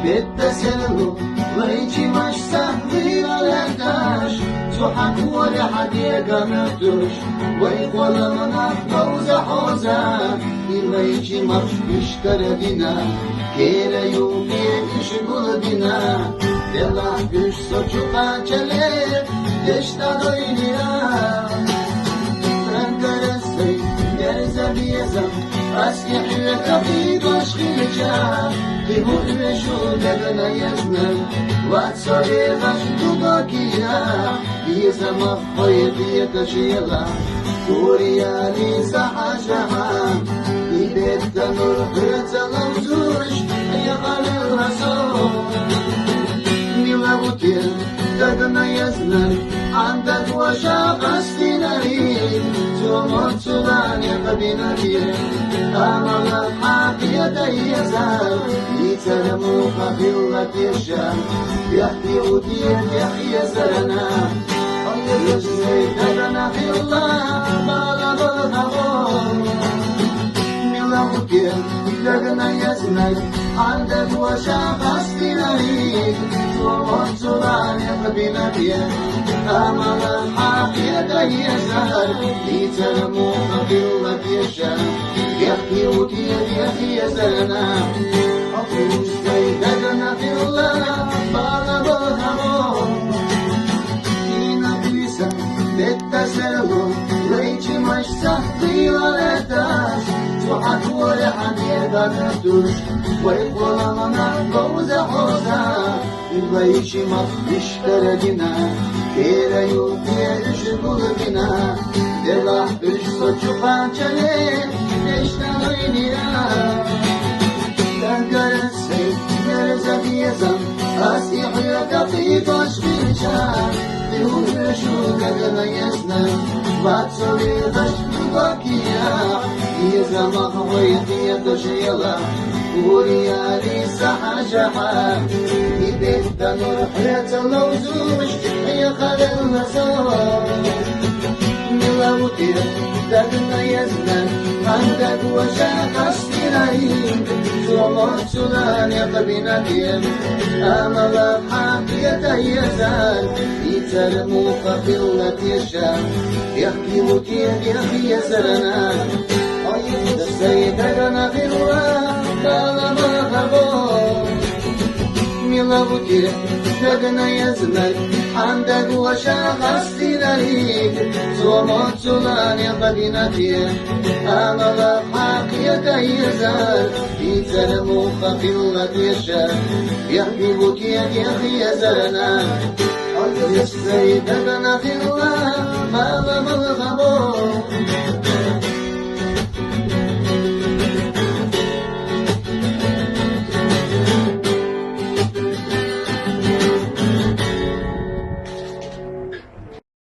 بالتسلل ويجي مش سهل ولا داش صحك ولا حد يقنطش ويقول لنا فوزة حوزة ويجي مش بيشتري بنا كيرا يومي يشغل بنا يلا güç soçu kaçalı Deştadoynia Rangarasay Gerza biyazam Aski hüveka bir başkıca Timur ve şu lebena yaznar Vatsari vaştu bakiya Biyazam afayı diye taşıyala Kuriyani sahajaha İbette nur hırtalam zuş Yakalır rasul Миловутер, дагная знай, андак ваша гастинари, зомот сулане кабинари, амала хакия даязар, ицараму хабилла тиша, яхти утир яхия зарана, яззей дагана хилла, бала балхавон. Миловутер, дагная знай, андак ваша гастинари, ومرسولان يقبل بيه أمام الحافية يسهر لتنمو قبلة يشاء يحكي وكيد يحكي يزلنا أخرج سيدنا في الله طالب الهموم فينا كويسا بالتسلل ليش مش سهلي ولا داش صحك ولا حد يقدرش ويقول لنا فوزة حوزة ويجي مش كردنا كيرا يوكي يشغل بنا دلاح بش صوتشو قانچالي اشتغينيا تنقر السيد نرزا بيزم أسيح يكفي تشبيشا بيهور شو قدنا يسنا واتسولي غشب باكيا يزم أخويتي يتشيلا وريالي سحجحا يبيت نور حياة اللوزوش يا خالد المسار ملوتي دقنا يزنان عندك وشاك استراهيم زومات سلان يا قبينا ديم أمل حقية يزال يترمو قبلة يشام يحكي وكيد يحكي يزرنا أيضا السيدة في الله Миловутер, дагная знай, андак ваша гастинари, зомот сулане кабинатир, амала хакия кайзар, ицарму хакилла тиша, яхби вукия яхия зарана, аль ясай дагана